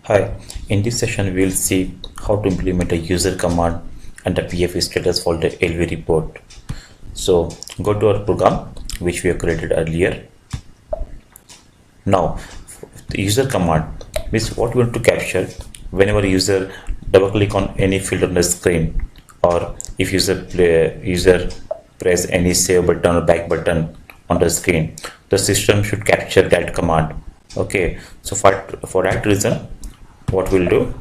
Hi, in this session we will see how to implement a user command and the PF status for the LV report. So go to our program which we have created earlier. Now the user command means what we want to capture whenever user double click on any field on the screen, or if user press any save button or back button on the screen, the system should capture that command. Okay, so for that reason what we'll do,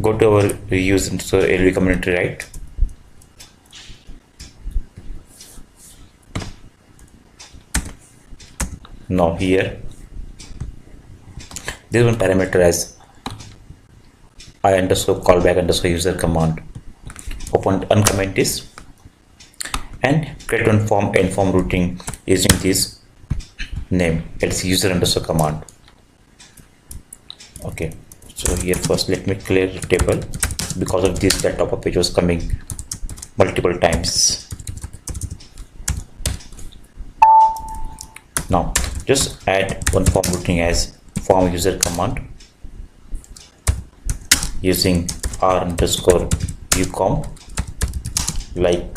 go to our use so LV community, right? Now here this one parameter as I underscore callback underscore user command. Open uncomment this and create one form and form routing using this name, it's user underscore command. Okay, so here first let me clear the table because of this that top-up page was coming multiple times. Now just add one form routing as form user command using r underscore ucom like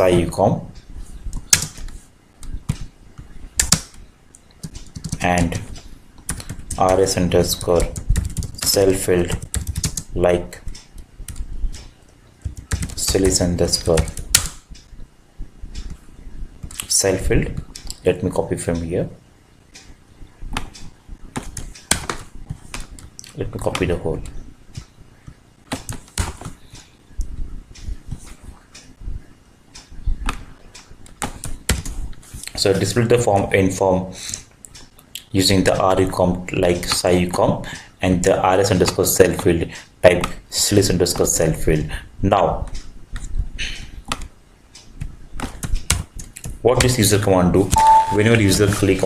ucom and rs underscore cell field like cells underscore cell field. Let me copy from here. Let me copy the whole. So display the form in form using the rucom like ucom and the rs underscore cell field type cells underscore cell field. Now what this user command do, whenever user double click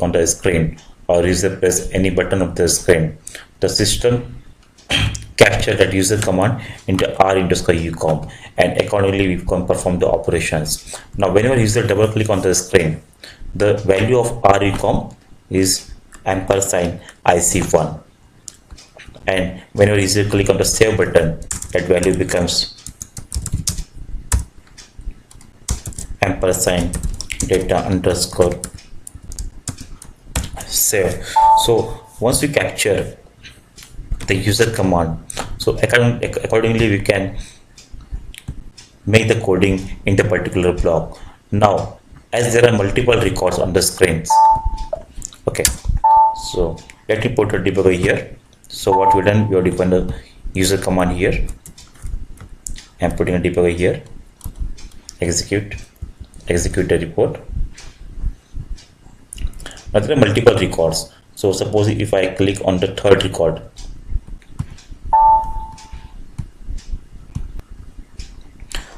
on the screen or user press any button of the screen, the system capture that user command into r underscore ucom and accordingly we can perform the operations. Now whenever user double click on the screen, the value of rucom is ampersand IC1, and whenever user click on the save button, that value becomes ampersand data underscore save. So once we capture the user command, so accordingly we can make the coding in the particular block. Now as there are multiple records on the screens, okay, so let me put a debugger here. So what we done, we have defined the user command here. I'm putting a debugger here, execute the report. Now there are multiple records. So suppose if I click on the third record,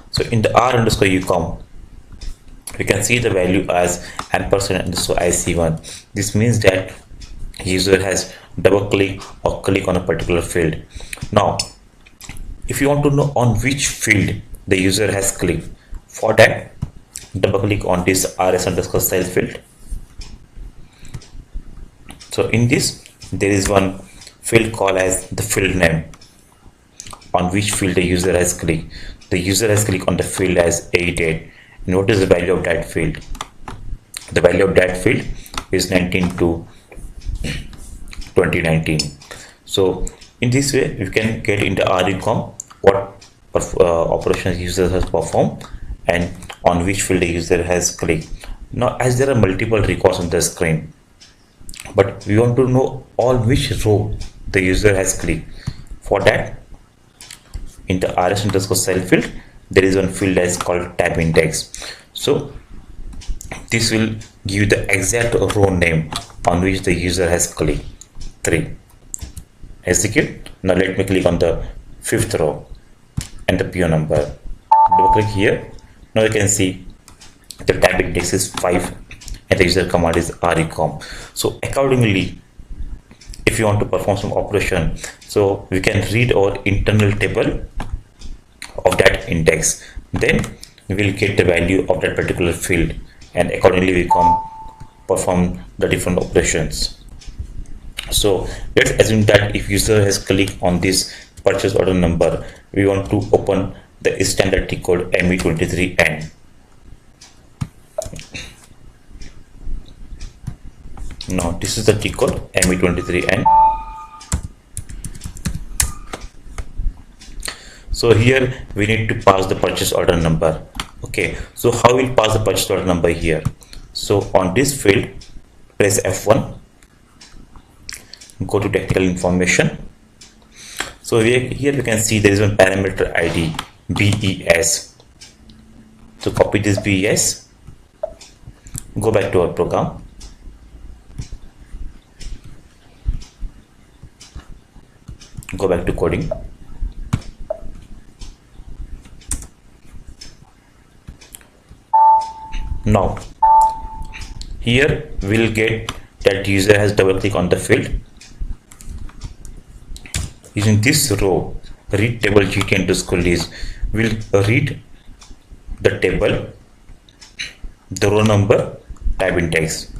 so in the r underscore ucom we can see the value as ampersand underscore IC1. This means that user has double click or click on a particular field. Now if you want to know on which field the user has clicked, for that double click on this rs underscore cell field. So in this there is one field called as the field name, on which field the user has clicked. The user has clicked on the field as A-date. And what is the value of that field? The value of that field is 19 to 2019. So in this way you can get into rucom what operations user has performed and on which field the user has clicked. Now as there are multiple records on the screen, but we want to know on which row the user has clicked. For that, in the rs underscore cell field there is one field that is called tab index. So this will give you the exact row name on which the user has clicked. 3. Execute. Now let me click on the 5th row and the PO number. Double click here. Now you can see the tab index is 5 and the user command is rucom. So accordingly, if you want to perform some operation, so we can read our internal table of that index, then we will get the value of that particular field and accordingly we can perform the different operations. So let's assume that if user has clicked on this purchase order number, we want to open the standard T code ME23N. Now this is the T code ME23N. So here we need to pass the purchase order number. Okay, so how we'll pass the purchase order number here? So on this field, press F1, go to technical information. So here we can see there is one parameter ID BES. So copy this BES, go back to our program, go back to coding. Now here we'll get that user has double click on the field. Using this row, read table GT underscore list, will read the table, the row number, tab index.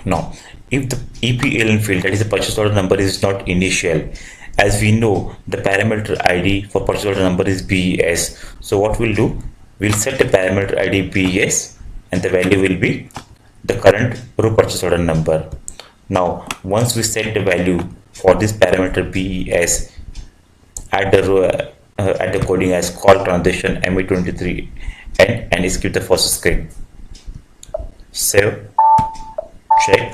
Now if the EPLN field, that is the purchase order number, is not initial, as we know the parameter ID for purchase order number is BES, so what we'll do, we'll set the parameter ID BES and the value will be the current row purchase order number. Now once we set the value for this parameter BES, add the row, add the coding as call transaction ME23 and execute the first screen. Save, check,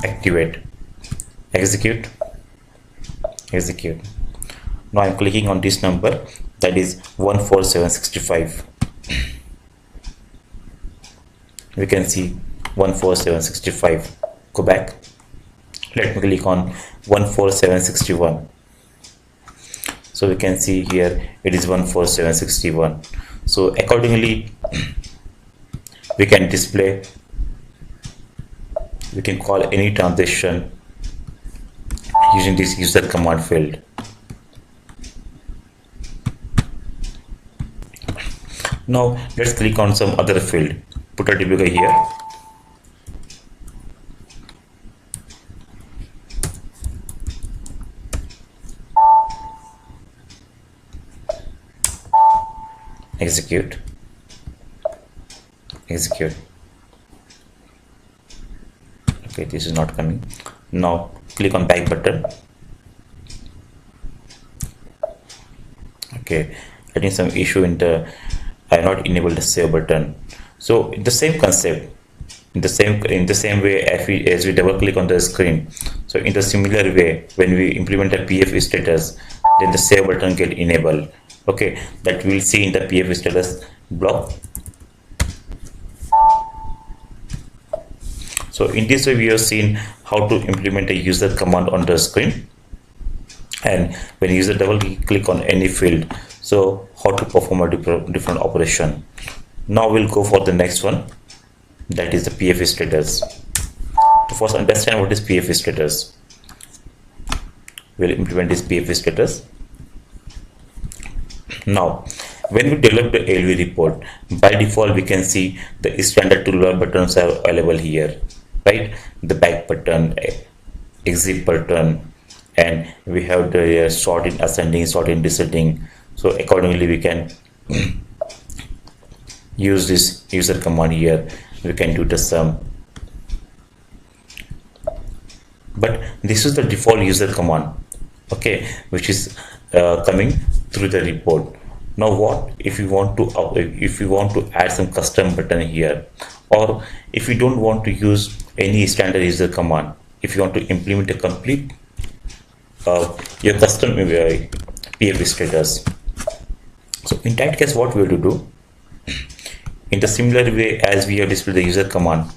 activate, execute. Now I'm clicking on this number, that is 14765. We can see 14765. Go back, let me click on 14761. So we can see here it is 14761. So accordingly we can display, we can call any transaction using this user command field. Now let's click on some other field, put a debugger here. Execute. Okay, this is not coming. Now click on back button. Okay, I think some issue in the, I have not enabled the save button. So the same concept, in the same way as we double click on the screen, so in the similar way when we implement a PF status, then the save button get enabled. Okay, that we'll see in the PF status block. So in this way we have seen how to implement a user command on the screen, and when user double click on any field, so how to perform a different operation. Now we'll go for the next one, that is the PF status. To first understand what is PF status, we'll implement this PF status. Now when we develop the LV report, by default we can see the standard toolbar buttons are available here, right? The back button, exit button, and we have the sort in ascending, sort in descending. So accordingly we can use this user command here. We can do the sum, but this is the default user command, okay, which is coming through the report. Now what if you want to add some custom button here, or if you don't want to use any standard user command, if you want to implement a complete your custom PF status. So in that case what we have to do, in the similar way as we have displayed the user command,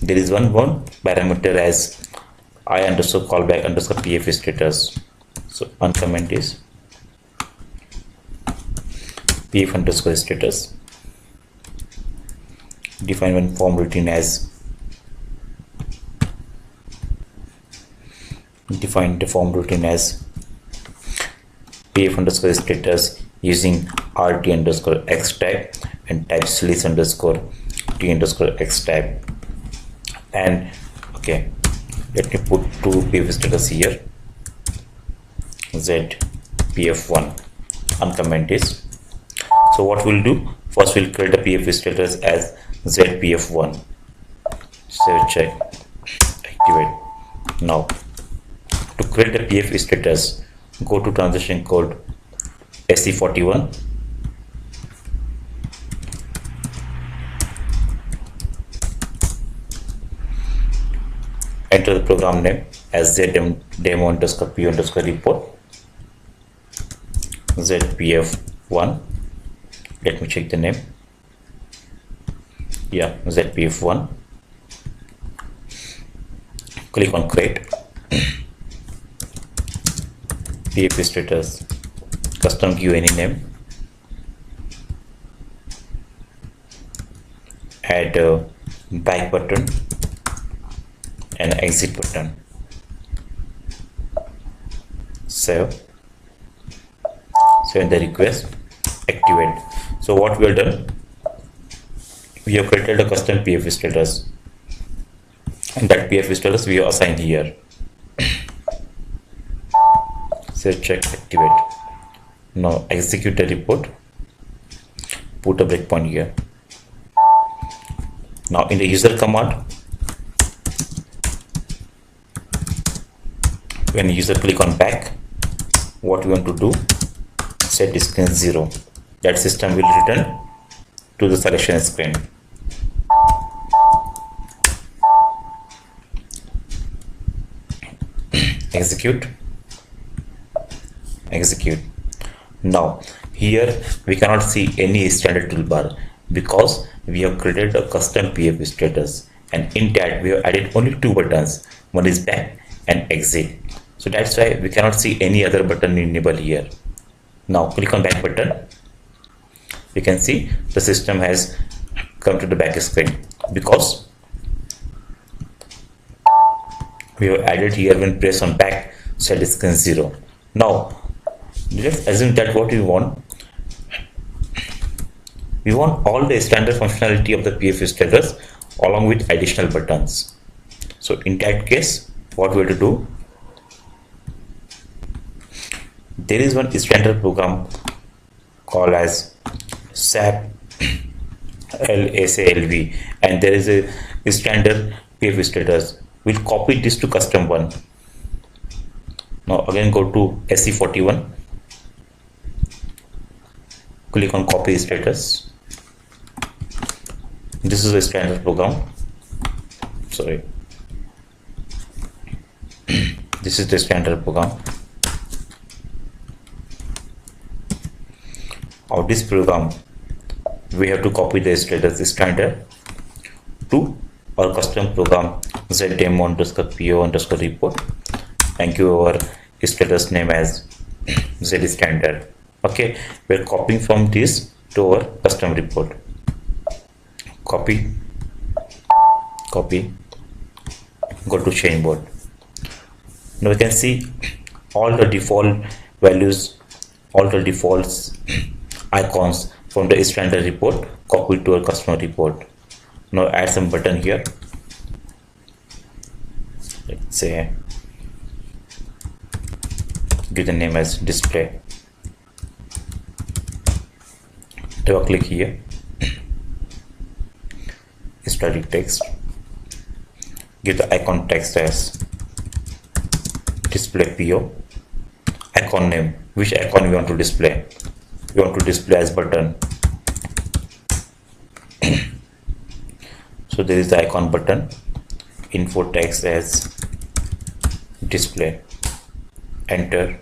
there is one parameter as I underscore callback underscore PF status. So uncomment is PF underscore status. Define one form routine as, define the form routine as PF underscore status using RT underscore X type and type list underscore T underscore X type. And okay, let me put two PF status here. Z PF1 uncomment is. So what we'll do, first we'll create a PF status as ZPF1. Save, check, activate. Now to create a PF status, go to transaction code SC41, enter the program name as demo underscore P underscore report ZPF1. Let me check the name. Yeah, ZPF1. Click on create. PF status, custom give any name, add a back button and exit button. Save the request, activate. So what we have done, we have created a custom PF status, and that PF status we have assigned here. Save, check, activate. Now execute the report, put a breakpoint here. Now in the user command, when user click on back, what we want to do, set screen 0. That system will return to the selection screen. Execute. Now here we cannot see any standard toolbar because we have created a custom PF status, and in that we have added only two buttons. One is back and exit. So that's why we cannot see any other button enable here. Now click on back button. You can see the system has come to the back screen because we have added here when press on back, set screen 0. Now let's assume that what we want all the standard functionality of the PF status along with additional buttons. So in that case, what we have to do, there is one standard program called as SAP LSALV, and there is a standard PF status. We'll copy this to custom one. Now again go to SC41, click on copy status. This is a standard program. Sorry, this is the standard program. Of this program, we have to copy the status standard to our custom program ZDemo underscore PO underscore report and give our status name as Z standard. Okay, we're copying from this to our custom report. Copy, go to change board. Now we can see all the default values, all the defaults icons from the standard report copied to our customer report. Now add some button here. Let's say give the name as display. Double click here, static text, give the icon text as display PO. Icon name, which icon we want to display? We want to display as button. So there is the icon button. Info text as display. Enter.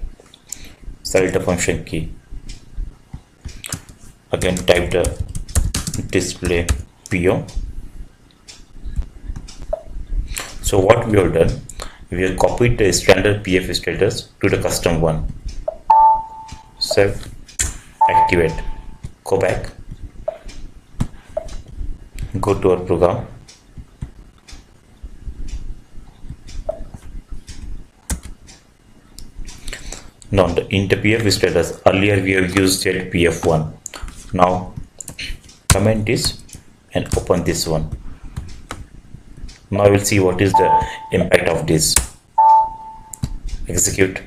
Select the function key. Again type the display PO. So what we have done, we have copied the standard PF status to the custom one. Save, activate, go back, go to our program, Now in the PF status, earlier we have used that PF1. Now comment this and open this one. Now we'll see what is the impact of this. Execute.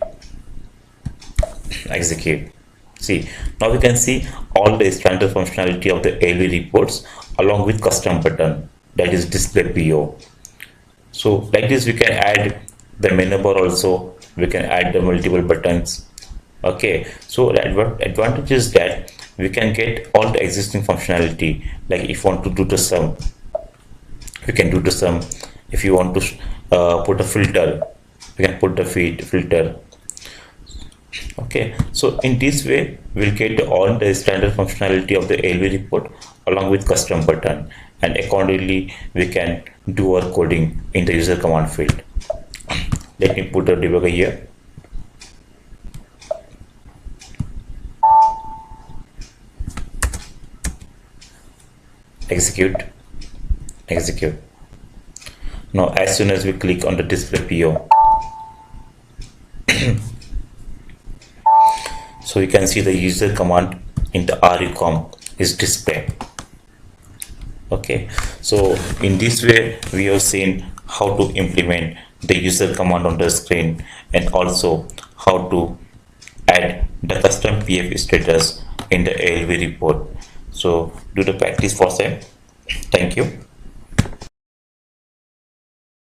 See, now we can see all the standard functionality of the ALV reports along with custom button, that is display PO. So like this we can add the menu bar also, we can add the multiple buttons. Okay, so the advantage is that we can get all the existing functionality. Like if you want to do the sum, we can do the sum. If you want to put a filter, we can put the filter. Okay, so in this way we'll get all the standard functionality of the ALV report along with custom button, and accordingly we can do our coding in the user command field. Let me put a debugger here. Execute. Now as soon as we click on the display PO, so you can see the user command in the RUCOM is displayed. Okay, so in this way we have seen how to implement the user command on the screen, and also how to add the custom PF status in the ALV report. So do the practice for them. Thank you.